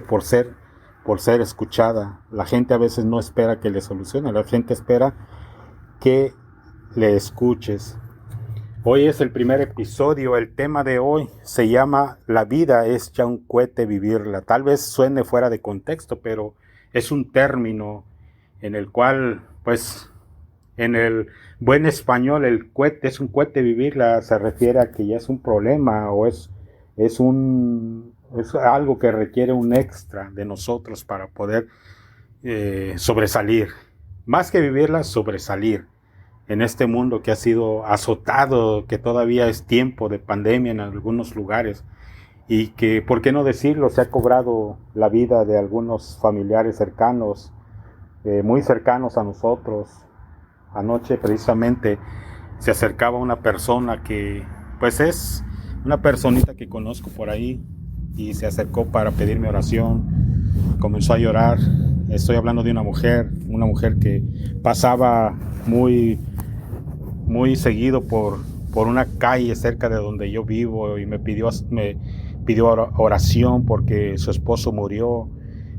por ser escuchada. La gente a veces no espera que le solucione, la gente espera que le escuches. Hoy es el primer episodio, el tema de hoy se llama La vida es ya un cohete vivirla. Tal vez suene fuera de contexto, pero es un término en el cual, pues, en el buen español, el cohete es un cohete vivirla, se refiere a que ya es un problema o es algo que requiere un extra de nosotros para poder sobresalir. Más que vivirla, sobresalir en este mundo que ha sido azotado, que todavía es tiempo de pandemia en algunos lugares y que, ¿por qué no decirlo?, se ha cobrado la vida de algunos familiares cercanos, muy cercanos a nosotros. Anoche precisamente se acercaba una persona que, pues es una personita que conozco por ahí y se acercó para pedirme oración, comenzó a llorar. Estoy hablando de una mujer que pasaba muy seguido por una calle cerca de donde yo vivo y me pidió oración porque su esposo murió.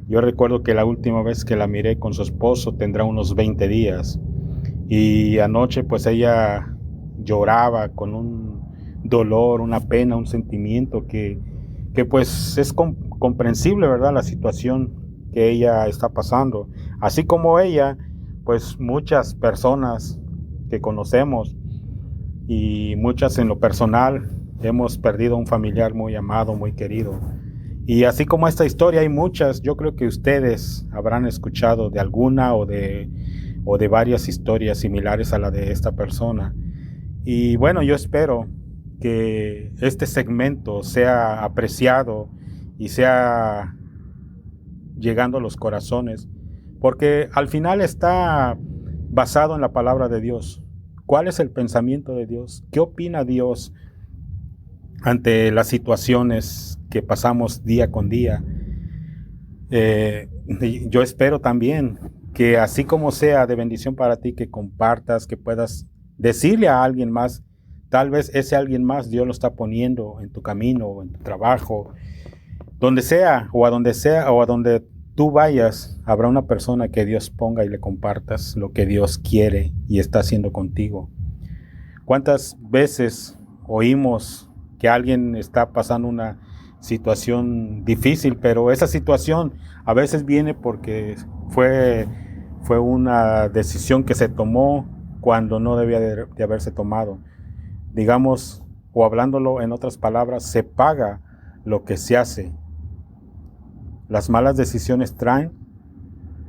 Yo recuerdo que la última vez que la miré con su esposo tendrá unos 20 días y anoche pues ella lloraba con un dolor, una pena, un sentimiento que pues es comprensible, ¿verdad? La situación que ella está pasando. Así como ella, pues muchas personas que conocemos y muchas en lo personal hemos perdido a un familiar muy amado, muy querido. Y así como esta historia hay muchas, yo creo que ustedes habrán escuchado de alguna o de varias historias similares a la de esta persona. Y bueno, yo espero que este segmento sea apreciado y sea llegando a los corazones, porque al final está basado en la palabra de Dios. ¿Cuál es el pensamiento de Dios? ¿Qué opina Dios ante las situaciones que pasamos día con día? Eh, yo espero también que así como sea de bendición para ti, que compartas, que puedas decirle a alguien más, tal vez ese alguien más Dios lo está poniendo en tu camino o en tu trabajo, donde sea o a donde tú vayas, habrá una persona que Dios ponga y le compartas lo que Dios quiere y está haciendo contigo. ¿Cuántas veces oímos que alguien está pasando una situación difícil, pero esa situación a veces viene porque fue una decisión que se tomó cuando no debía de haberse tomado? Digamos, o hablándolo en otras palabras, se paga lo que se hace. Las malas decisiones traen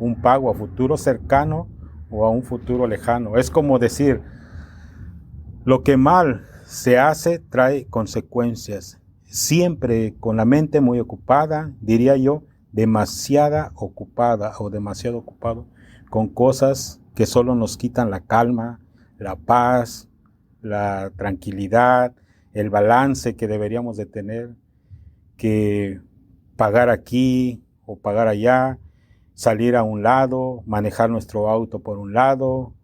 un pago a futuro cercano o a un futuro lejano. Es como decir, lo que mal se hace trae consecuencias. Siempre con la mente muy ocupada, diría yo, demasiada ocupada o demasiado ocupado con cosas que solo nos quitan la calma, la paz, la tranquilidad, el balance que deberíamos de tener, que pagar aquí o pagar allá, salir a un lado, manejar nuestro auto por un lado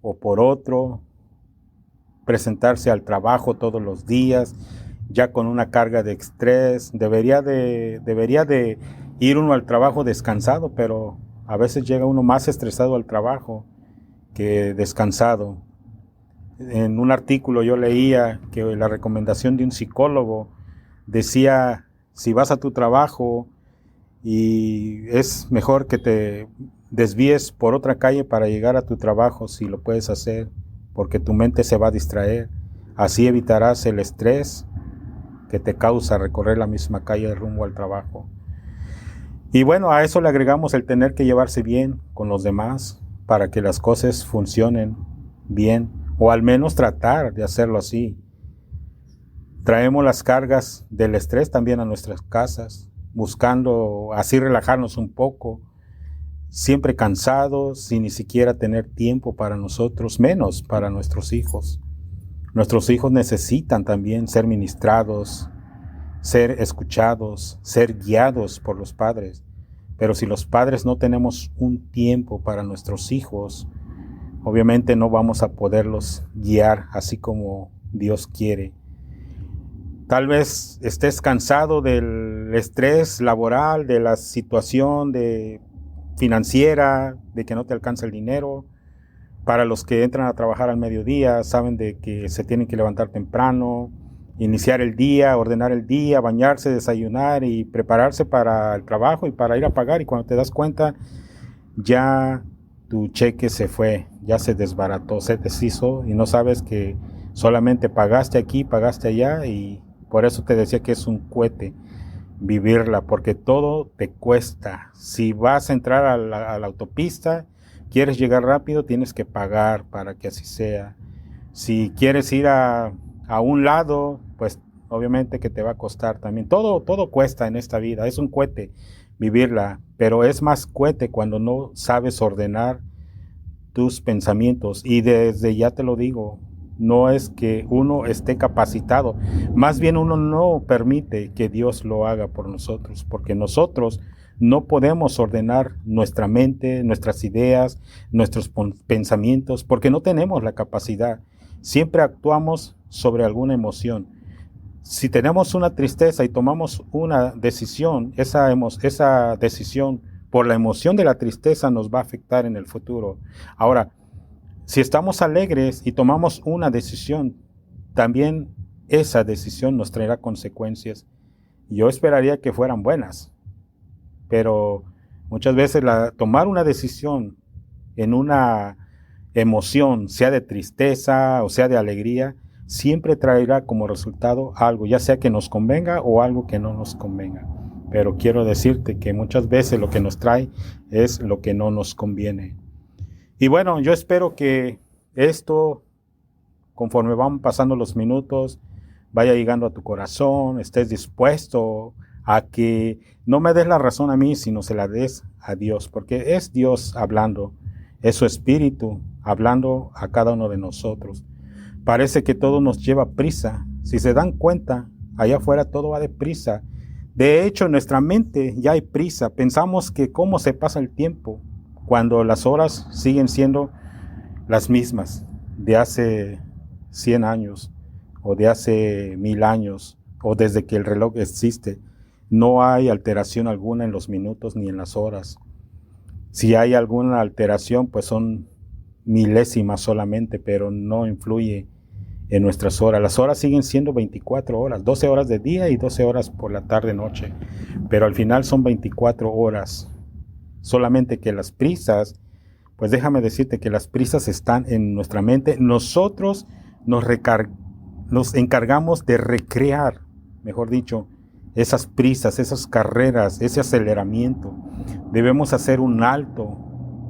o por otro, presentarse al trabajo todos los días, ya con una carga de estrés. Debería de ir uno al trabajo descansado, pero a veces llega uno más estresado al trabajo que descansado. En un artículo yo leía que la recomendación de un psicólogo decía, si vas a tu trabajo y es mejor que te desvíes por otra calle para llegar a tu trabajo si lo puedes hacer, porque tu mente se va a distraer. Así evitarás el estrés que te causa recorrer la misma calle rumbo al trabajo. Y bueno, a eso le agregamos el tener que llevarse bien con los demás para que las cosas funcionen bien, o al menos tratar de hacerlo así. Traemos las cargas del estrés también a nuestras casas, buscando así relajarnos un poco, siempre cansados, sin ni siquiera tener tiempo para nosotros, menos para nuestros hijos. Nuestros hijos necesitan también ser ministrados, ser escuchados, ser guiados por los padres. Pero si los padres no tenemos un tiempo para nuestros hijos, obviamente no vamos a poderlos guiar así como Dios quiere. Tal vez estés cansado del estrés laboral, de la situación financiera, de que no te alcanza el dinero. Para los que entran a trabajar al mediodía, saben de que se tienen que levantar temprano, iniciar el día, ordenar el día, bañarse, desayunar y prepararse para el trabajo y para ir a pagar. Y cuando te das cuenta, ya tu cheque se fue, ya se desbarató, se deshizo y no sabes que solamente pagaste aquí, pagaste allá, y por eso te decía que es un cohete vivirla, porque todo te cuesta. Si vas a entrar a la autopista, quieres llegar rápido, tienes que pagar para que así sea. Si quieres ir a un lado, pues obviamente que te va a costar también. Todo cuesta en esta vida, es un cohete vivirla, pero es más cohete cuando no sabes ordenar tus pensamientos. Y desde ya te lo digo, no es que uno esté capacitado, más bien uno no permite que Dios lo haga por nosotros, porque nosotros no podemos ordenar nuestra mente, nuestras ideas, nuestros pensamientos, porque no tenemos la capacidad. Siempre actuamos sobre alguna emoción. Si tenemos una tristeza y tomamos una decisión, esa decisión por la emoción de la tristeza nos va a afectar en el futuro. Ahora, si estamos alegres y tomamos una decisión, también esa decisión nos traerá consecuencias. Yo esperaría que fueran buenas, pero muchas veces tomar una decisión en una emoción, sea de tristeza o sea de alegría, siempre traerá como resultado algo, ya sea que nos convenga o algo que no nos convenga. Pero quiero decirte que muchas veces lo que nos trae es lo que no nos conviene. Y bueno, yo espero que esto, conforme van pasando los minutos, vaya llegando a tu corazón, estés dispuesto a que no me des la razón a mí, sino se la des a Dios, porque es Dios hablando, es su Espíritu hablando a cada uno de nosotros. Parece que todo nos lleva prisa. Si se dan cuenta, allá afuera todo va deprisa. De hecho, en nuestra mente ya hay prisa. Pensamos que cómo se pasa el tiempo, cuando las horas siguen siendo las mismas de hace 100 años o de hace 1000 años o desde que el reloj existe. No hay alteración alguna en los minutos ni en las horas. Si hay alguna alteración, pues son milésimas solamente, pero no influye en nuestras horas. Las horas siguen siendo 24 horas, 12 horas de día y 12 horas por la tarde-noche, pero al final son 24 horas. Solamente que las prisas, pues déjame decirte que las prisas están en nuestra mente. Nosotros nos encargamos de recrear, mejor dicho, esas prisas, esas carreras, ese aceleramiento. Debemos hacer un alto,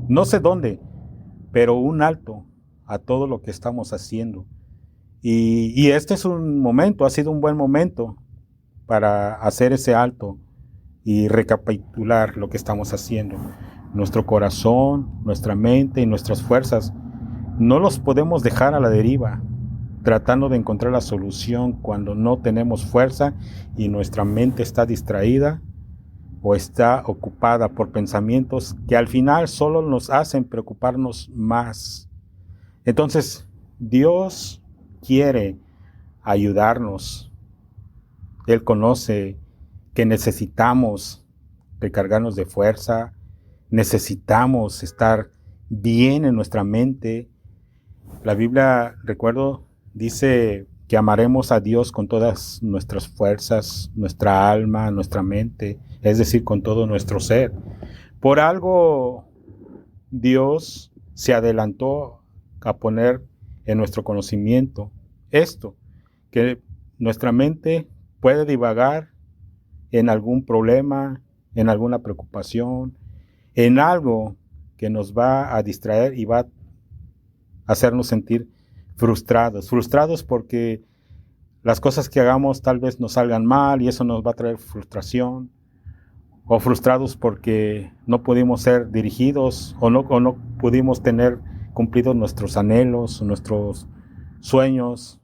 no sé dónde, pero un alto a todo lo que estamos haciendo. Y este es un momento, ha sido un buen momento para hacer ese alto y recapitular lo que estamos haciendo. Nuestro corazón, nuestra mente y nuestras fuerzas no los podemos dejar a la deriva, tratando de encontrar la solución cuando no tenemos fuerza y nuestra mente está distraída o está ocupada por pensamientos que al final solo nos hacen preocuparnos más. Entonces, Dios quiere ayudarnos. Él conoce que necesitamos recargarnos de fuerza, necesitamos estar bien en nuestra mente. La Biblia, recuerdo, dice que amaremos a Dios con todas nuestras fuerzas, nuestra alma, nuestra mente, es decir, con todo nuestro ser. Por algo Dios se adelantó a poner en nuestro conocimiento esto, que nuestra mente puede divagar en algún problema, en alguna preocupación, en algo que nos va a distraer y va a hacernos sentir frustrados porque las cosas que hagamos tal vez nos salgan mal y eso nos va a traer frustración, o frustrados porque no pudimos ser dirigidos o no pudimos tener cumplidos nuestros anhelos, nuestros sueños.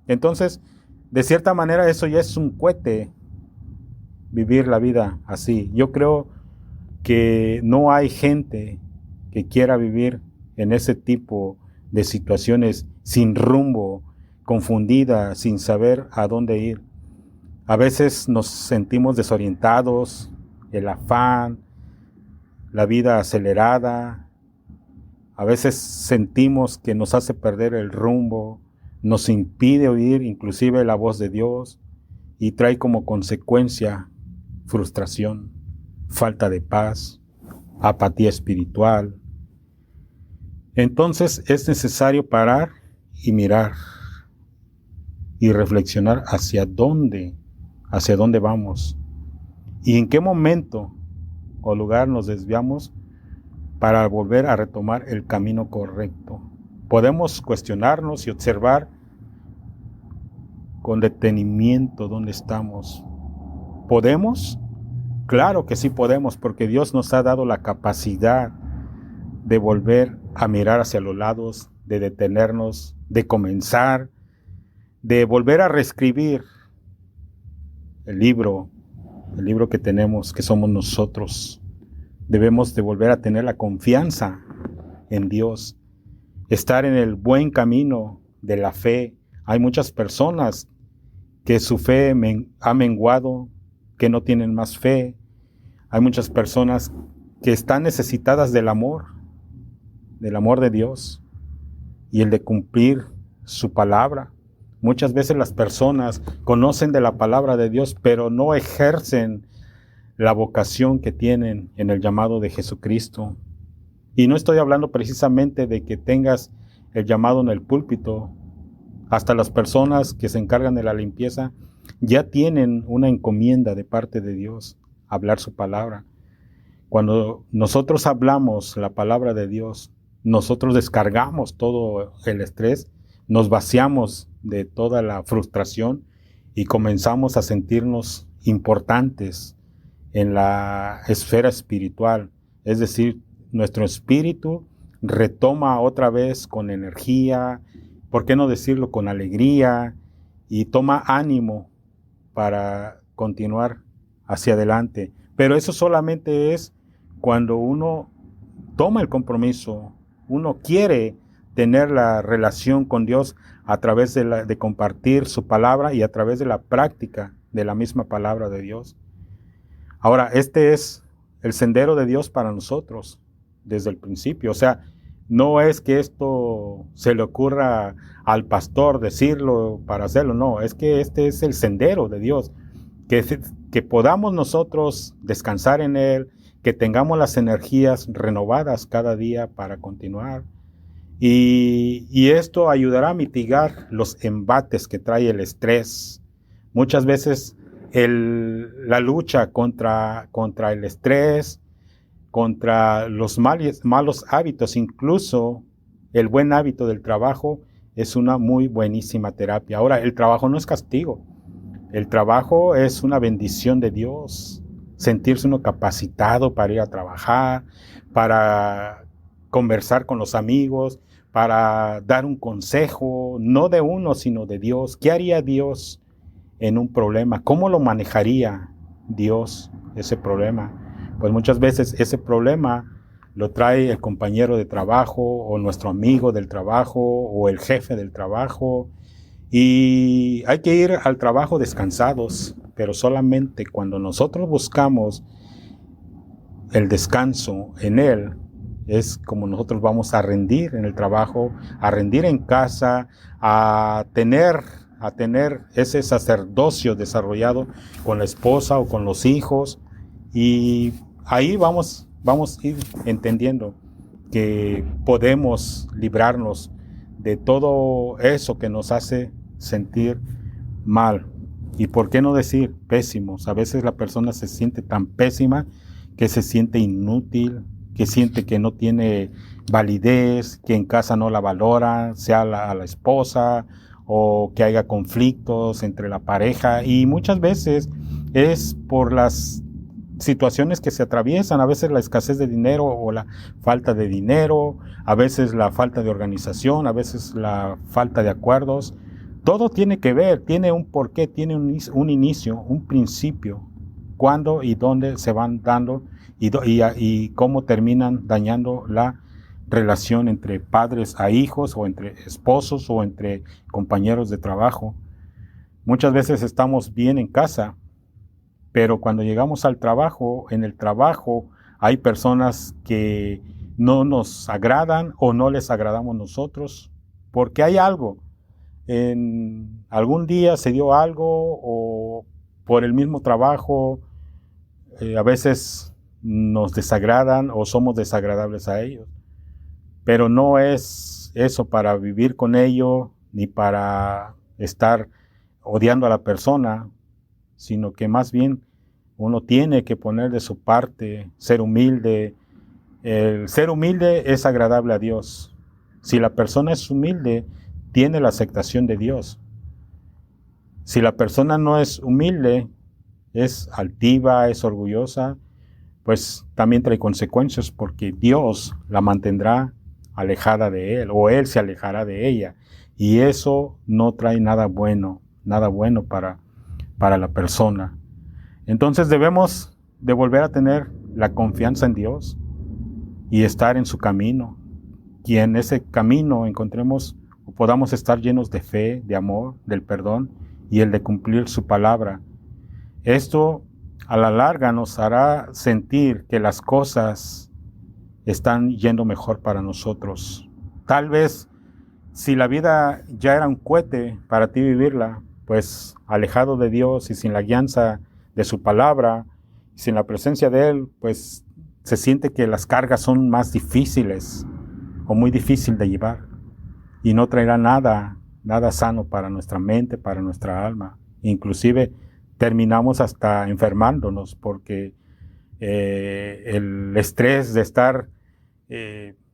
Entonces, de cierta manera eso ya es un cohete, vivir la vida así. Yo creo que no hay gente que quiera vivir en ese tipo de situaciones sin rumbo, confundida, sin saber a dónde ir. A veces nos sentimos desorientados, el afán, la vida acelerada. A veces sentimos que nos hace perder el rumbo, nos impide oír inclusive la voz de Dios y trae como consecuencia frustración, falta de paz, apatía espiritual. Entonces es necesario parar y mirar y reflexionar hacia dónde vamos y en qué momento o lugar nos desviamos para volver a retomar el camino correcto. Podemos cuestionarnos y observar con detenimiento dónde estamos. ¿Podemos? Claro que sí podemos, porque Dios nos ha dado la capacidad de volver a mirar hacia los lados, de detenernos, de comenzar, de volver a reescribir el libro que tenemos, que somos nosotros. Debemos de volver a tener la confianza en Dios, estar en el buen camino de la fe. Hay muchas personas que su fe ha menguado, que no tienen más fe. Hay muchas personas que están necesitadas del amor de Dios y el de cumplir su palabra. Muchas veces las personas conocen de la palabra de Dios, pero no ejercen la vocación que tienen en el llamado de Jesucristo. Y no estoy hablando precisamente de que tengas el llamado en el púlpito. Hasta las personas que se encargan de la limpieza ya tienen una encomienda de parte de Dios, hablar su palabra. Cuando nosotros hablamos la palabra de Dios, nosotros descargamos todo el estrés, nos vaciamos de toda la frustración y comenzamos a sentirnos importantes en la esfera espiritual. Es decir, nuestro espíritu retoma otra vez con energía, ¿por qué no decirlo con alegría? Y toma ánimo para continuar hacia adelante. Pero eso solamente es cuando uno toma el compromiso, uno quiere tener la relación con Dios a través de compartir su palabra y a través de la práctica de la misma palabra de Dios. Ahora, este es el sendero de Dios para nosotros desde el principio. O sea, no es que esto se le ocurra al pastor decirlo para hacerlo, no, es que este es el sendero de Dios, que podamos nosotros descansar en Él, que tengamos las energías renovadas cada día para continuar. Y esto ayudará a mitigar los embates que trae el estrés. Muchas veces la lucha contra el estrés, contra los malos hábitos, incluso el buen hábito del trabajo, es una muy buenísima terapia. Ahora, el trabajo no es castigo. El trabajo es una bendición de Dios. Sentirse uno capacitado para ir a trabajar, para conversar con los amigos, para dar un consejo, no de uno, sino de Dios. ¿Qué haría Dios en un problema? ¿Cómo lo manejaría Dios ese problema? Pues muchas veces ese problema lo trae el compañero de trabajo o nuestro amigo del trabajo o el jefe del trabajo. Y hay que ir al trabajo descansados, pero solamente cuando nosotros buscamos el descanso en Él, es como nosotros vamos a rendir en el trabajo, a rendir en casa, a tener ese sacerdocio desarrollado con la esposa o con los hijos. Y ahí vamos a ir entendiendo que podemos librarnos de todo eso que nos hace sentir mal. Y por qué no decir pésimos. A veces la persona se siente tan pésima que se siente inútil, que siente que no tiene validez, que en casa no la valora, sea a la esposa, o que haya conflictos entre la pareja. Y muchas veces es por las situaciones que se atraviesan, a veces la escasez de dinero o la falta de dinero, a veces la falta de organización, a veces la falta de acuerdos. Todo tiene que ver, tiene un porqué, tiene un inicio, un principio, cuándo y dónde se van dando y cómo terminan dañando la relación entre padres a hijos o entre esposos o entre compañeros de trabajo. Muchas veces estamos bien en casa, pero cuando llegamos al trabajo, en el trabajo hay personas que no nos agradan o no les agradamos nosotros, porque hay algo. En algún día se dio algo o por el mismo trabajo, a veces nos desagradan o somos desagradables a ellos. Pero no es eso para vivir con ellos ni para estar odiando a la persona, sino que más bien uno tiene que poner de su parte, ser humilde. El ser humilde es agradable a Dios. Si la persona es humilde, tiene la aceptación de Dios. Si la persona no es humilde, es altiva, es orgullosa, pues también trae consecuencias porque Dios la mantendrá alejada de él o él se alejará de ella. Y eso no trae nada bueno para la persona. Entonces debemos de volver a tener la confianza en Dios y estar en su camino. Y en ese camino encontremos o podamos estar llenos de fe, de amor, del perdón y el de cumplir su palabra. Esto a la larga nos hará sentir que las cosas están yendo mejor para nosotros. Tal vez si la vida ya era un cohete para ti vivirla, pues alejado de Dios y sin la guianza de su palabra, sin la presencia de Él, pues se siente que las cargas son más difíciles o muy difícil de llevar y no traerá nada sano para nuestra mente, para nuestra alma. Inclusive terminamos hasta enfermándonos porque el estrés de estar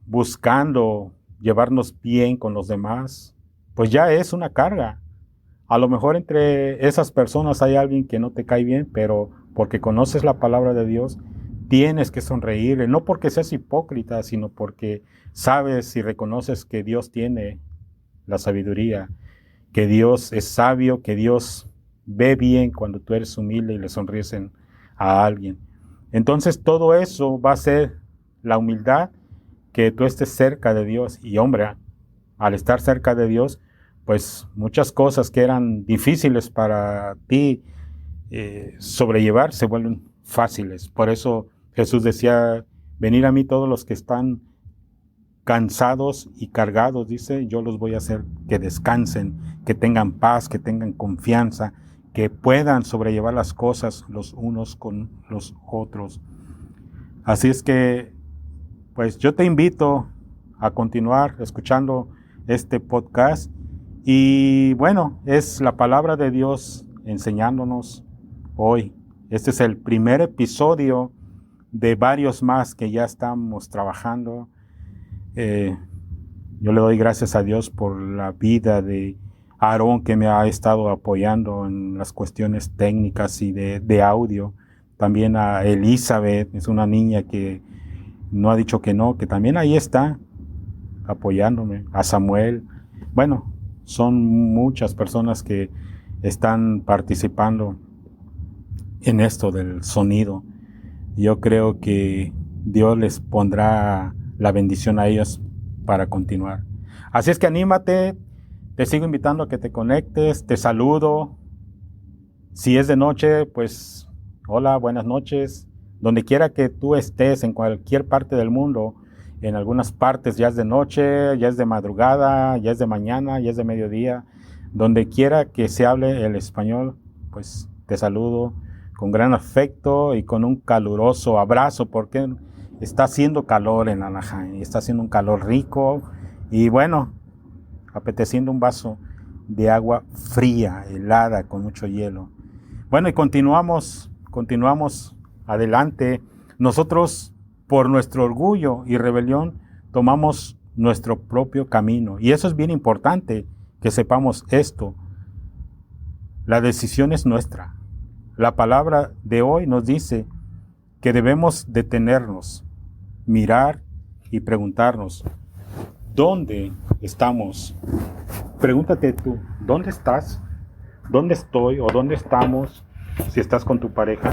buscando llevarnos bien con los demás, pues ya es una carga. A lo mejor entre esas personas hay alguien que no te cae bien, pero porque conoces la palabra de Dios, tienes que sonreírle, no porque seas hipócrita, sino porque sabes y reconoces que Dios tiene la sabiduría, que Dios es sabio, que Dios ve bien cuando tú eres humilde y le sonríes a alguien. Entonces todo eso va a ser la humildad, que tú estés cerca de Dios. Y hombre, al estar cerca de Dios, pues muchas cosas que eran difíciles para ti sobrellevar se vuelven fáciles. Por eso Jesús decía, venid a mí todos los que están cansados y cargados, dice, yo los voy a hacer que descansen, que tengan paz, que tengan confianza, que puedan sobrellevar las cosas los unos con los otros. Así es que, pues yo te invito a continuar escuchando este podcast y bueno, es la palabra de Dios enseñándonos hoy. Este es el primer episodio de varios más que ya estamos trabajando. Yo le doy gracias a Dios por la vida de Aarón, que me ha estado apoyando en las cuestiones técnicas y de audio. También a Elizabeth, es una niña que no ha dicho que no, que también ahí está apoyándome. A Samuel. Bueno, son muchas personas que están participando en esto del sonido. Yo creo que Dios les pondrá la bendición a ellos para continuar. Así es que anímate, te sigo invitando a que te conectes, te saludo. Si es de noche, pues hola, buenas noches. Donde quiera que tú estés, en cualquier parte del mundo, en algunas partes ya es de noche, ya es de madrugada, ya es de mañana, ya es de mediodía. Donde quiera que se hable el español, pues te saludo con gran afecto y con un caluroso abrazo, porque está haciendo calor en Anaheim, y está haciendo un calor rico y bueno, apeteciendo un vaso de agua fría, helada, con mucho hielo. Bueno, y continuamos adelante. Nosotros, por nuestro orgullo y rebelión, tomamos nuestro propio camino. Y eso es bien importante, que sepamos esto. La decisión es nuestra. La palabra de hoy nos dice que debemos detenernos, mirar y preguntarnos, ¿dónde estamos? Pregúntate tú, ¿dónde estás? ¿Dónde estoy o dónde estamos si estás con tu pareja?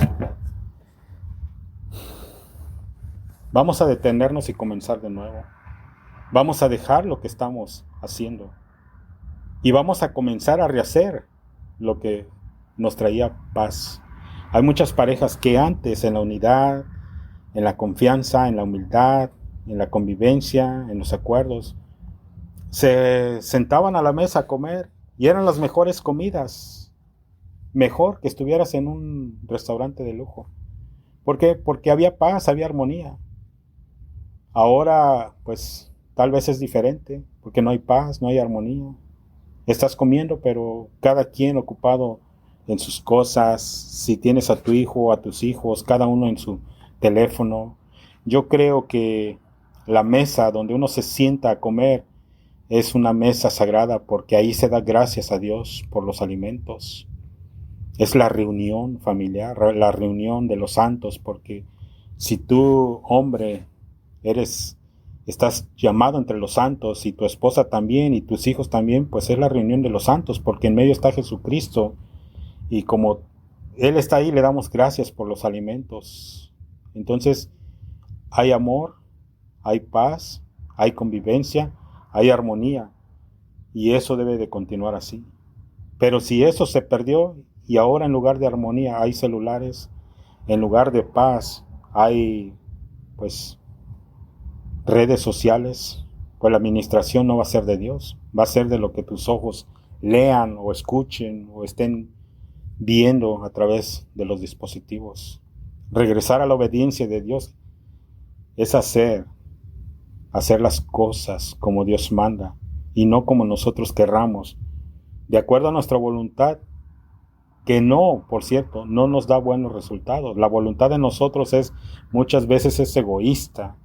Vamos a detenernos y comenzar de nuevo. Vamos a dejar lo que estamos haciendo y vamos a comenzar a rehacer lo que nos traía paz. Hay muchas parejas que antes en la unidad, en la confianza, en la humildad, en la convivencia, en los acuerdos, se sentaban a la mesa a comer y eran las mejores comidas, mejor que estuvieras en un restaurante de lujo. ¿Por qué? Porque había paz, había armonía. Ahora, pues, tal vez es diferente, porque no hay paz, no hay armonía. Estás comiendo, pero cada quien ocupado en sus cosas. Si tienes a tu hijo, a tus hijos, cada uno en su teléfono. Yo creo que la mesa donde uno se sienta a comer es una mesa sagrada, porque ahí se da gracias a Dios por los alimentos. Es la reunión familiar, la reunión de los santos, porque si tú, hombre, estás llamado entre los santos, y tu esposa también, y tus hijos también, pues es la reunión de los santos, porque en medio está Jesucristo, y como Él está ahí, le damos gracias por los alimentos. Entonces, hay amor, hay paz, hay convivencia, hay armonía, y eso debe de continuar así. Pero si eso se perdió, y ahora en lugar de armonía hay celulares, en lugar de paz hay, pues, redes sociales, pues la administración no va a ser de Dios, va a ser de lo que tus ojos lean o escuchen o estén viendo a través de los dispositivos. Regresar a la obediencia de Dios es hacer las cosas como Dios manda y no como nosotros querramos, de acuerdo a nuestra voluntad, que no, por cierto, no nos da buenos resultados. La voluntad de nosotros muchas veces es egoísta.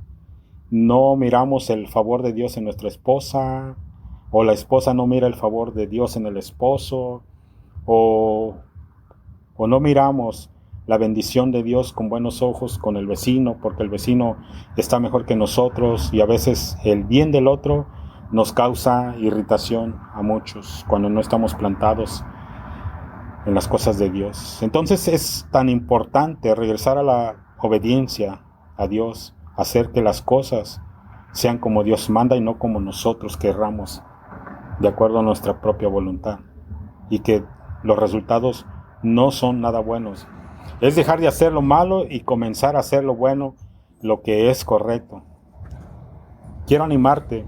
No miramos el favor de Dios en nuestra esposa, o la esposa no mira el favor de Dios en el esposo, o no miramos la bendición de Dios con buenos ojos con el vecino, porque el vecino está mejor que nosotros, y a veces el bien del otro nos causa irritación a muchos cuando no estamos plantados en las cosas de Dios. Entonces es tan importante regresar a la obediencia a Dios, hacer que las cosas sean como Dios manda y no como nosotros querramos, de acuerdo a nuestra propia voluntad, y que los resultados no son nada buenos. Es dejar de hacer lo malo y comenzar a hacer lo bueno, lo que es correcto. Quiero animarte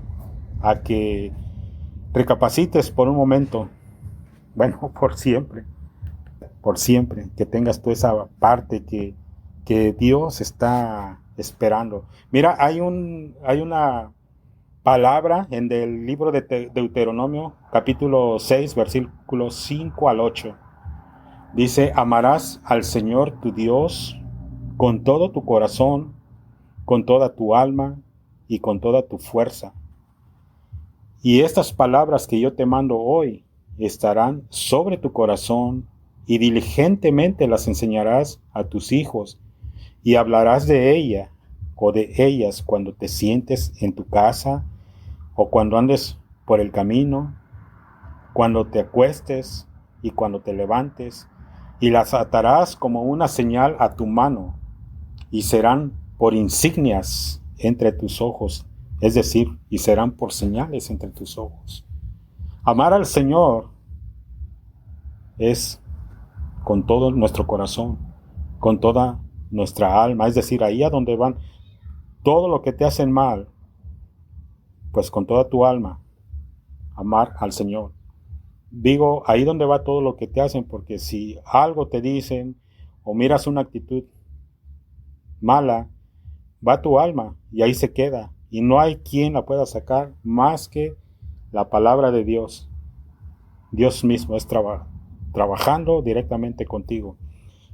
a que recapacites por un momento, bueno, por siempre, que tengas tú esa parte que Dios está esperando. Mira, hay una palabra en el libro de Deuteronomio, capítulo 6, versículos 5 al 8. Dice: amarás al Señor tu Dios con todo tu corazón, con toda tu alma y con toda tu fuerza. Y estas palabras que yo te mando hoy estarán sobre tu corazón, y diligentemente las enseñarás a tus hijos, y hablarás de ella o de ellas cuando te sientes en tu casa, o cuando andes por el camino, cuando te acuestes y cuando te levantes, y las atarás como una señal a tu mano, y serán por insignias entre tus ojos, es decir, y serán por señales entre tus ojos. Amar al Señor es con todo nuestro corazón, con toda nuestra alma, es decir, ahí a donde van todo lo que te hacen mal, pues con toda tu alma, amar al Señor. Digo, ahí donde va todo lo que te hacen, porque si algo te dicen o miras una actitud mala, va tu alma y ahí se queda, y no hay quien la pueda sacar más que la palabra de Dios. Dios mismo es trabajando directamente contigo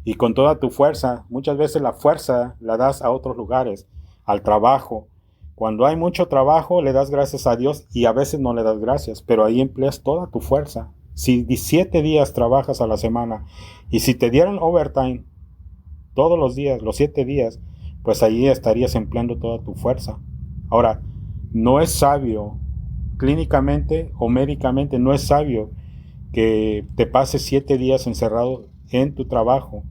y con toda tu fuerza. Muchas veces la fuerza la das a otros lugares, al trabajo. Cuando hay mucho trabajo le das gracias a Dios, y a veces no le das gracias, pero ahí empleas toda tu fuerza. Si 7 días trabajas a la semana, y si te dieran overtime todos los días, los 7 días, pues ahí estarías empleando toda tu fuerza. Ahora, no es sabio, clínicamente o médicamente, no es sabio que te pases 7 días encerrado en tu trabajo,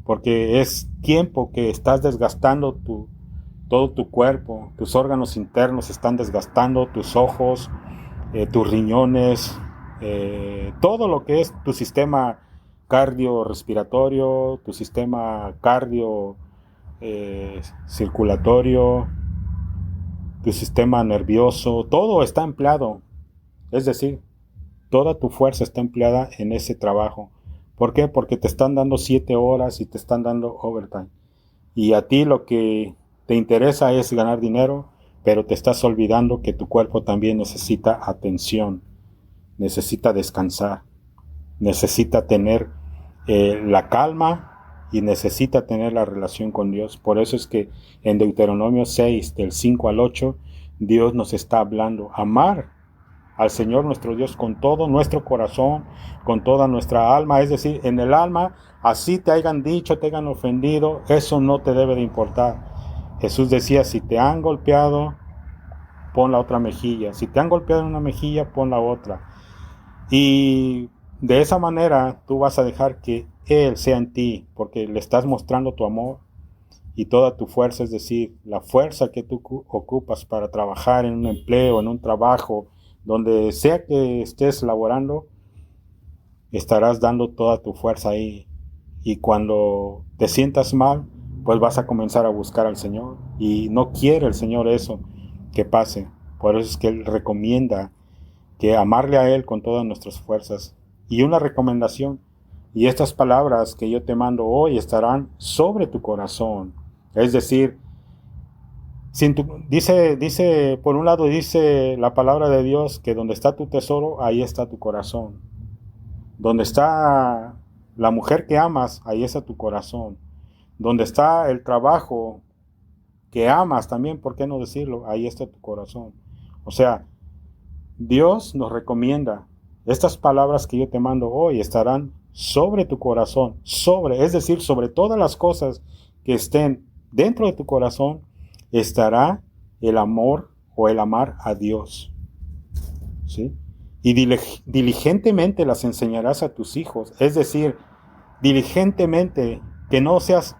porque es tiempo que estás desgastando todo tu cuerpo, tus órganos internos están desgastando, tus ojos, tus riñones, todo lo que es tu sistema cardiorrespiratorio, tu sistema cardio circulatorio, tu sistema nervioso, todo está empleado. Es decir, toda tu fuerza está empleada en ese trabajo. ¿Por qué? Porque te están dando 7 horas y te están dando overtime. Y a ti lo que te interesa es ganar dinero, pero te estás olvidando que tu cuerpo también necesita atención, necesita descansar, necesita tener la calma y necesita tener la relación con Dios. Por eso es que en Deuteronomio 6, del 5 al 8, Dios nos está hablando, amar al Señor nuestro Dios con todo nuestro corazón, con toda nuestra alma, es decir, en el alma, así te hayan dicho, te hayan ofendido, eso no te debe de importar. Jesús decía, si te han golpeado, pon la otra mejilla, si te han golpeado en una mejilla, pon la otra. Y de esa manera tú vas a dejar que Él sea en ti, porque le estás mostrando tu amor y toda tu fuerza, es decir, la fuerza que tú ocupas para trabajar en un empleo, en un trabajo, donde sea que estés laborando, estarás dando toda tu fuerza ahí. Y cuando te sientas mal, pues vas a comenzar a buscar al Señor. Y no quiere el Señor eso que pase. Por eso es que Él recomienda que amarle a Él con todas nuestras fuerzas. Y una recomendación, y estas palabras que yo te mando hoy estarán sobre tu corazón. Es decir, dice, por un lado dice la palabra de Dios que donde está tu tesoro, ahí está tu corazón. Donde está la mujer que amas, ahí está tu corazón. Donde está el trabajo que amas también, ¿por qué no decirlo? Ahí está tu corazón. O sea, Dios nos recomienda, estas palabras que yo te mando hoy estarán sobre tu corazón, es decir, sobre todas las cosas que estén dentro de tu corazón, estará el amor o el amar a Dios. ¿Sí? Y diligentemente las enseñarás a tus hijos, es decir, diligentemente, que no seas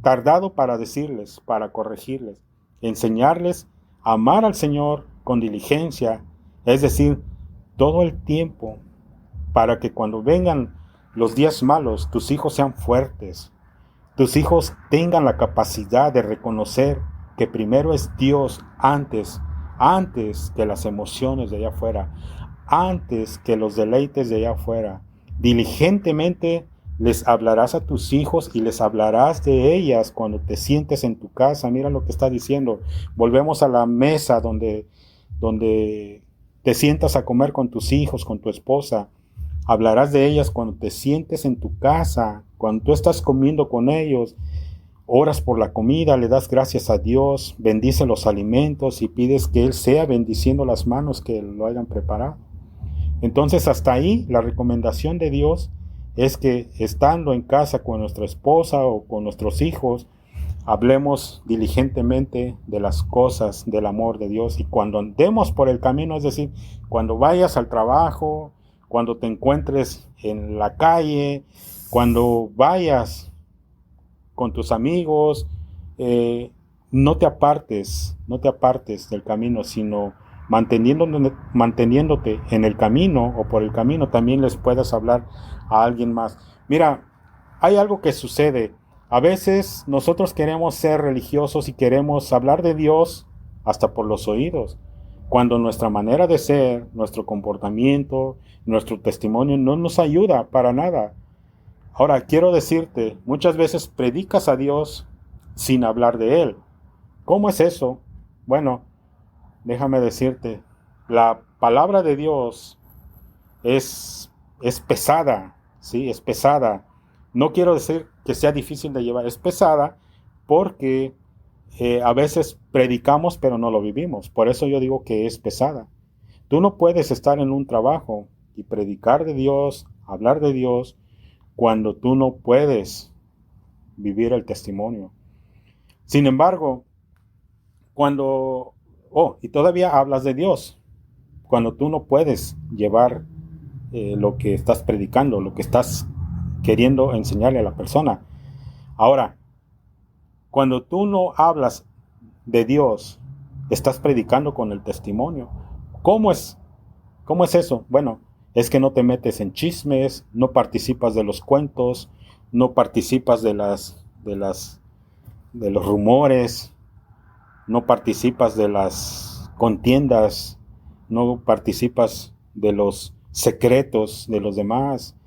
tardado para decirles, para corregirles, enseñarles a amar al Señor con diligencia, es decir, todo el tiempo, para que cuando vengan los días malos, tus hijos sean fuertes, tus hijos tengan la capacidad de reconocer que primero es Dios antes que las emociones de allá afuera, antes que los deleites de allá afuera. Diligentemente les hablarás a tus hijos y les hablarás de ellas cuando te sientes en tu casa. Mira lo que está diciendo. Volvemos a la mesa donde te sientas a comer con tus hijos, con tu esposa. Hablarás de ellas cuando te sientes en tu casa, cuando tú estás comiendo con ellos. Oras por la comida, le das gracias a Dios, bendice los alimentos y pides que Él sea bendiciendo las manos que lo hayan preparado. Entonces, hasta ahí la recomendación de Dios es que estando en casa con nuestra esposa o con nuestros hijos, hablemos diligentemente de las cosas del amor de Dios. Y cuando andemos por el camino, es decir, cuando vayas al trabajo, cuando te encuentres en la calle, cuando vayas con tus amigos, no te apartes del camino, sino manteniéndote en el camino o por el camino, también les puedas hablar a alguien más. Mira, hay algo que sucede. A veces nosotros queremos ser religiosos y queremos hablar de Dios hasta por los oídos, cuando nuestra manera de ser, nuestro comportamiento, nuestro testimonio no nos ayuda para nada. Ahora, quiero decirte, muchas veces predicas a Dios sin hablar de Él. ¿Cómo es eso? Bueno, déjame decirte, la palabra de Dios es pesada, ¿sí? Es pesada. No quiero decir que sea difícil de llevar, es pesada porque a veces predicamos pero no lo vivimos. Por eso yo digo que es pesada. Tú no puedes estar en un trabajo y predicar de Dios, hablar de Dios, cuando tú no puedes vivir el testimonio. Sin embargo, y todavía hablas de Dios, cuando tú no puedes llevar lo que estás predicando, lo que estás queriendo enseñarle a la persona. Ahora, cuando tú no hablas de Dios, estás predicando con el testimonio. ¿Cómo es? ¿Cómo es eso? Bueno, es que no te metes en chismes, no participas de los cuentos, no participas de los rumores, no participas de las contiendas, no participas de los secretos de los demás,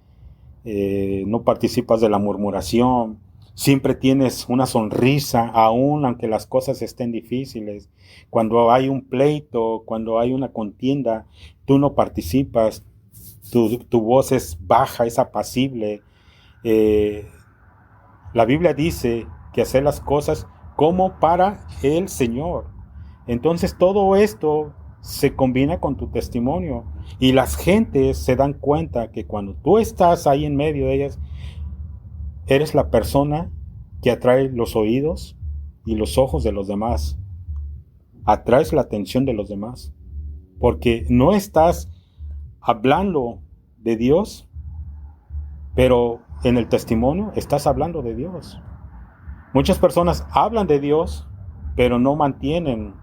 no participas de la murmuración, siempre tienes una sonrisa, aun aunque las cosas estén difíciles. Cuando hay un pleito, cuando hay una contienda, tú no participas, tu voz es baja, es apacible. Eh, la Biblia dice que hacer las cosas como para el Señor. Entonces todo esto se combina con tu testimonio y las gentes se dan cuenta que cuando tú estás ahí en medio de ellas, eres la persona que atrae los oídos y los ojos de los demás. Atraes la atención de los demás. Porque no estás hablando de Dios, pero en el testimonio estás hablando de Dios. Muchas personas hablan de Dios, pero no mantienen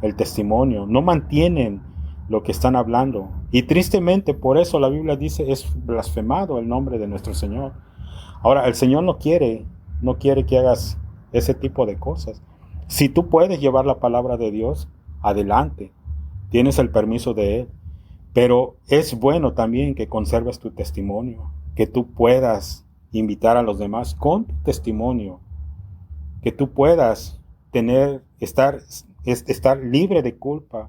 el testimonio, no mantienen lo que están hablando. Y tristemente por eso la Biblia dice es blasfemado el nombre de nuestro Señor. Ahora, el Señor no quiere que hagas ese tipo de cosas. Si tú puedes llevar la palabra de Dios, adelante, tienes el permiso de Él. Pero es bueno también que conserves tu testimonio, que tú puedas invitar a los demás con tu testimonio, que tú puedas estar libre de culpa,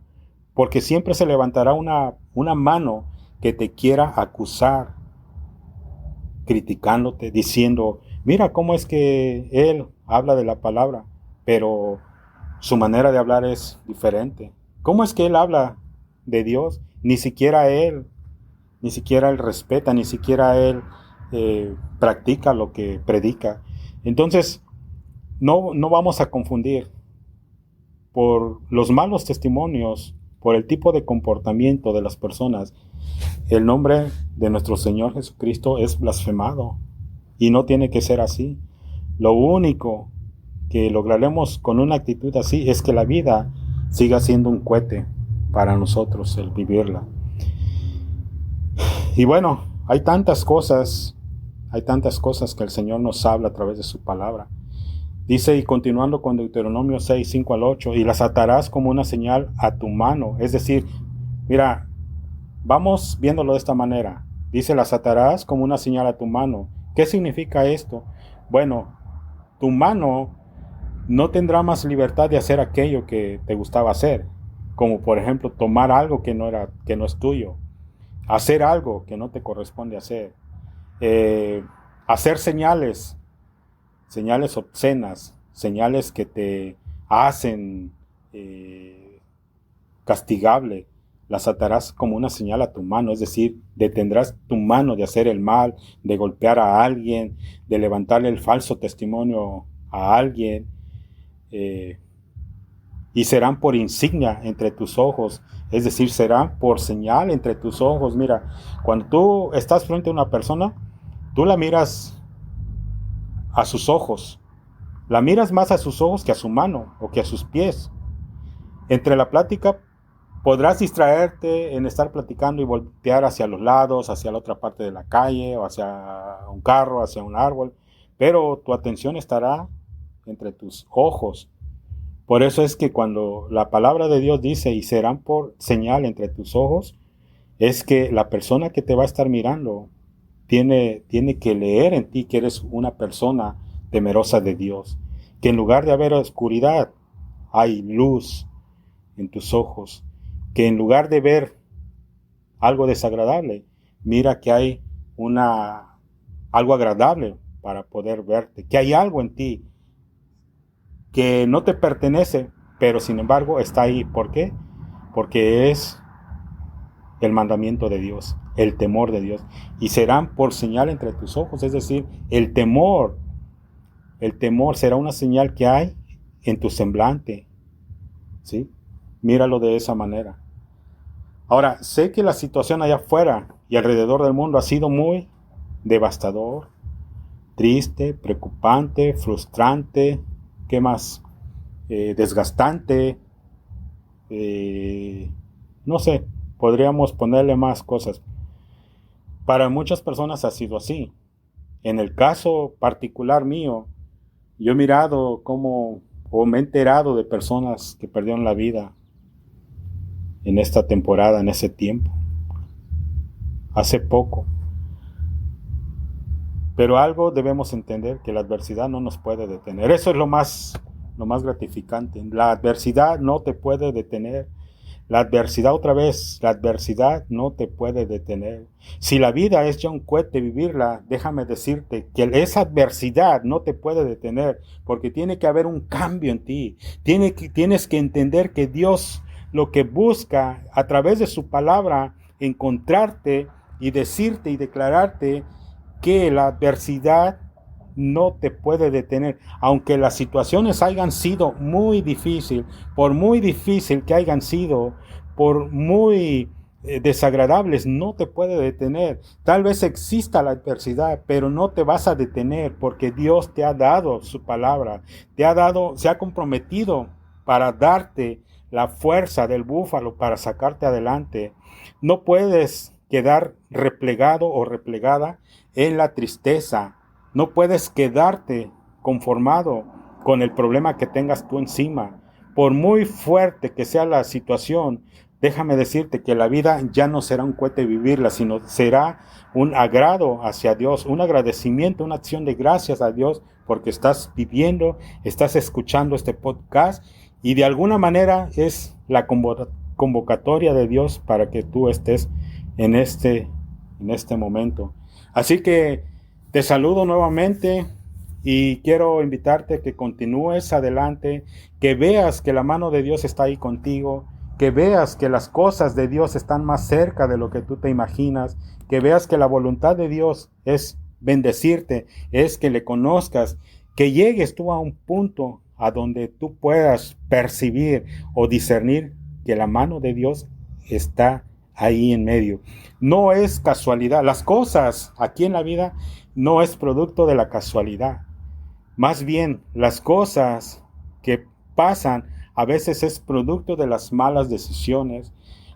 porque siempre se levantará una mano que te quiera acusar, criticándote, diciendo, mira cómo es que él habla de la palabra, pero su manera de hablar es diferente. ¿Cómo es que él habla de Dios? Ni siquiera él respeta, ni siquiera él practica lo que predica. Entonces, no vamos a confundir por los malos testimonios, por el tipo de comportamiento de las personas. El nombre de nuestro Señor Jesucristo es blasfemado y no tiene que ser así. Lo único que lograremos con una actitud así es que la vida siga siendo un cohete para nosotros, el vivirla. Y bueno, hay tantas cosas que el Señor nos habla a través de su palabra. Dice, y continuando con Deuteronomio 6, 5 al 8, y las atarás como una señal a tu mano. Es decir, mira, vamos viéndolo de esta manera. Dice, las atarás como una señal a tu mano. ¿Qué significa esto? Bueno, tu mano no tendrá más libertad de hacer aquello que te gustaba hacer. Como por ejemplo, tomar algo que no es tuyo. Hacer algo que no te corresponde hacer. Hacer señales obscenas, señales que te hacen castigable, las atarás como una señal a tu mano, es decir, detendrás tu mano de hacer el mal, de golpear a alguien, de levantarle el falso testimonio a alguien, y serán por insignia entre tus ojos, es decir, serán por señal entre tus ojos. Mira, cuando tú estás frente a una persona, tú la miras a sus ojos, la miras más a sus ojos que a su mano o que a sus pies. Entre la plática podrás distraerte en estar platicando y voltear hacia los lados, hacia la otra parte de la calle, o hacia un carro, hacia un árbol, pero tu atención estará entre tus ojos. Por eso es que cuando la palabra de Dios dice, y serán por señal entre tus ojos, es que la persona que te va a estar mirando tiene que leer en ti que eres una persona temerosa de Dios, que en lugar de haber oscuridad, hay luz en tus ojos, que en lugar de ver algo desagradable, mira que hay algo agradable para poder verte, que hay algo en ti que no te pertenece, pero sin embargo está ahí. ¿Por qué? Porque es el mandamiento de Dios, el temor de Dios, y serán por señal entre tus ojos, es decir, el temor será una señal que hay en tu semblante, ¿sí? Míralo de esa manera. Ahora, sé que la situación allá afuera y alrededor del mundo ha sido muy devastador, triste, preocupante, frustrante, ¿qué más? Desgastante, no sé, podríamos ponerle más cosas. Para muchas personas ha sido así. En el caso particular mío, yo he mirado cómo, o me he enterado de personas que perdieron la vida en esta temporada, en ese tiempo, hace poco. Pero algo debemos entender, que la adversidad no nos puede detener. Eso es lo más gratificante. La adversidad no te puede detener. La adversidad, otra vez, la adversidad no te puede detener. Si la vida es ya un cohete vivirla, déjame decirte que esa adversidad no te puede detener, porque tiene que haber un cambio en ti. Tienes que entender que Dios lo que busca a través de su palabra, encontrarte y decirte y declararte que la adversidad no te puede detener, aunque las situaciones hayan sido muy difíciles, por muy difícil que hayan sido, por muy desagradables, no te puede detener. Tal vez exista la adversidad, pero no te vas a detener, porque Dios te ha dado su palabra, se ha comprometido para darte la fuerza del búfalo para sacarte adelante. No puedes quedar replegado o replegada en la tristeza. No puedes quedarte conformado con el problema que tengas tú encima. Por muy fuerte que sea la situación, déjame decirte que la vida ya no será un cohete vivirla, sino será un agrado hacia Dios, un agradecimiento, una acción de gracias a Dios, porque estás viviendo, estás escuchando este podcast y de alguna manera es la convocatoria de Dios para que tú estés en este momento. Así que te saludo nuevamente y quiero invitarte a que continúes adelante, que veas que la mano de Dios está ahí contigo, que veas que las cosas de Dios están más cerca de lo que tú te imaginas, que veas que la voluntad de Dios es bendecirte, es que le conozcas, que llegues tú a un punto a donde tú puedas percibir o discernir que la mano de Dios está ahí en medio. No es casualidad. Las cosas aquí en la vida no es producto de la casualidad. Más bien, las cosas que pasan a veces es producto de las malas decisiones.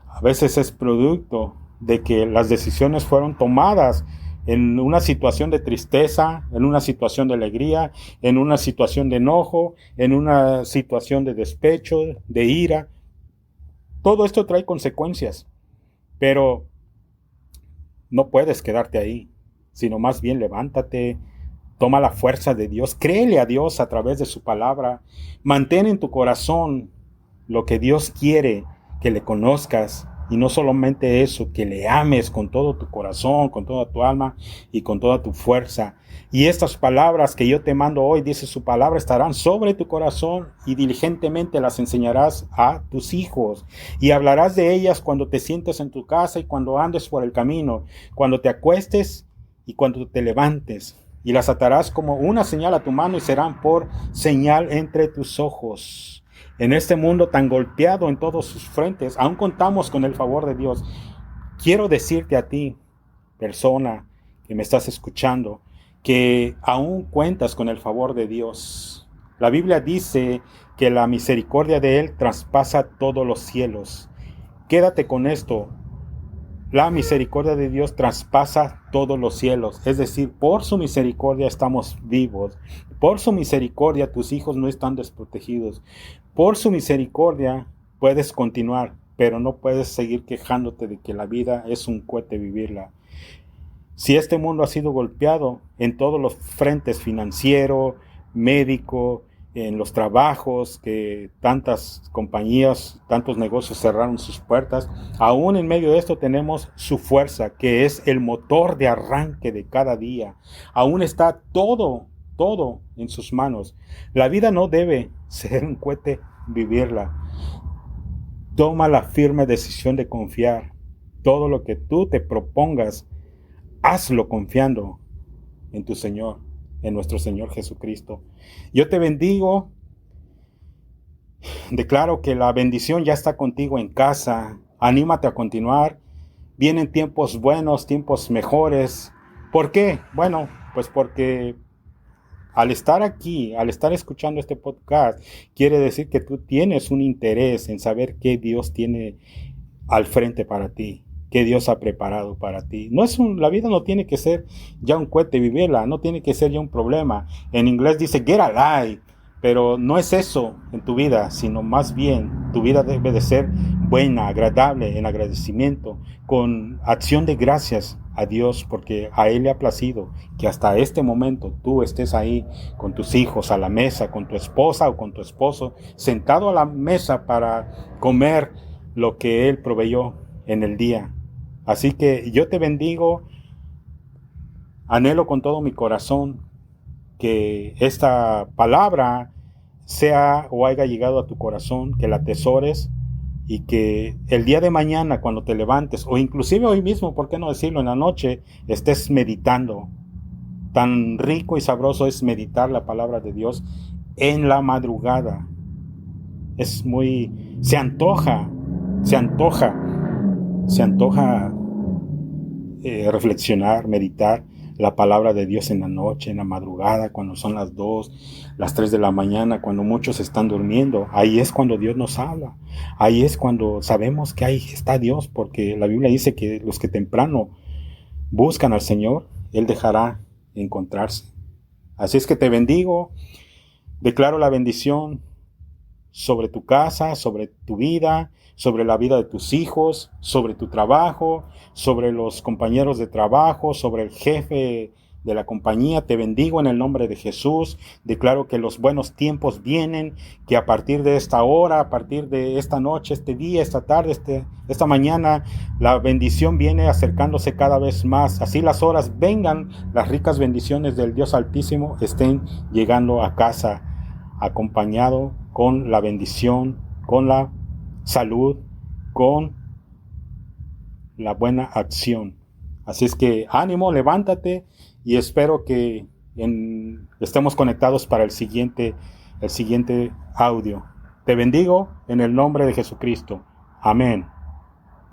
A veces es producto de que las decisiones fueron tomadas en una situación de tristeza, en una situación de alegría, en una situación de enojo, en una situación de despecho, de ira. Todo esto trae consecuencias, pero no puedes quedarte ahí, sino más bien levántate, toma la fuerza de Dios, créele a Dios a través de su palabra, mantén en tu corazón lo que Dios quiere que le conozcas, y no solamente eso, que le ames con todo tu corazón, con toda tu alma y con toda tu fuerza. Y estas palabras que yo te mando hoy, dice su palabra, estarán sobre tu corazón y diligentemente las enseñarás a tus hijos. Y hablarás de ellas cuando te sientes en tu casa y cuando andes por el camino, cuando te acuestes y cuando te levantes. Y las atarás como una señal a tu mano y serán por señal entre tus ojos. En este mundo tan golpeado en todos sus frentes, aún contamos con el favor de Dios. Quiero decirte a ti, persona que me estás escuchando, que aún cuentas con el favor de Dios. La Biblia dice que la misericordia de Él traspasa todos los cielos. Quédate con esto. La misericordia de Dios traspasa todos los cielos. Es decir, por su misericordia estamos vivos. Por su misericordia tus hijos no están desprotegidos. Por su misericordia puedes continuar, pero no puedes seguir quejándote de que la vida es un cohete vivirla. Si este mundo ha sido golpeado en todos los frentes, financiero, médico, en los trabajos, que tantas compañías, tantos negocios cerraron sus puertas, aún en medio de esto tenemos su fuerza, que es el motor de arranque de cada día. Aún está todo en sus manos. La vida no debe ser un cohete vivirla. Toma la firme decisión de confiar. Todo lo que tú te propongas, hazlo confiando en tu Señor, en nuestro Señor Jesucristo. Yo te bendigo. Declaro que la bendición ya está contigo en casa. Anímate a continuar. Vienen tiempos buenos, tiempos mejores. ¿Por qué? Bueno, pues porque al estar aquí, al estar escuchando este podcast, quiere decir que tú tienes un interés en saber qué Dios tiene al frente para ti, que Dios ha preparado para ti. La vida no tiene que ser ya un cohete, vivirla, no tiene que ser ya un problema. En inglés dice get alive, pero no es eso en tu vida, sino más bien tu vida debe de ser buena, agradable, en agradecimiento, con acción de gracias a Dios, porque a Él le ha placido que hasta este momento tú estés ahí con tus hijos a la mesa, con tu esposa o con tu esposo, sentado a la mesa para comer lo que Él proveyó en el día. Así que yo te bendigo, anhelo con todo mi corazón que esta palabra sea o haya llegado a tu corazón, que la atesores y que el día de mañana cuando te levantes, o inclusive hoy mismo, ¿por qué no decirlo? En la noche, estés meditando. Tan rico y sabroso es meditar la palabra de Dios en la madrugada. Se antoja, se antoja, se antoja reflexionar, meditar la palabra de Dios en la noche, en la madrugada, cuando son las 2, las 3 de la mañana, cuando muchos están durmiendo. Ahí es cuando Dios nos habla. Ahí es cuando sabemos que ahí está Dios, porque la Biblia dice que los que temprano buscan al Señor, Él dejará encontrarse. Así es que te bendigo, declaro la bendición sobre tu casa, sobre tu vida, sobre la vida de tus hijos, sobre tu trabajo, sobre los compañeros de trabajo, sobre el jefe de la compañía. Te bendigo en el nombre de Jesús. Declaro que los buenos tiempos vienen, que a partir de esta hora, a partir de esta noche, este día, esta tarde, esta mañana, la bendición viene acercándose cada vez más. Así las horas vengan, las ricas bendiciones del Dios Altísimo estén llegando a casa, acompañado con la bendición, con la salud, con la buena acción. Así es que ánimo, levántate y espero que estemos conectados para el siguiente audio. Te bendigo en el nombre de Jesucristo. Amén.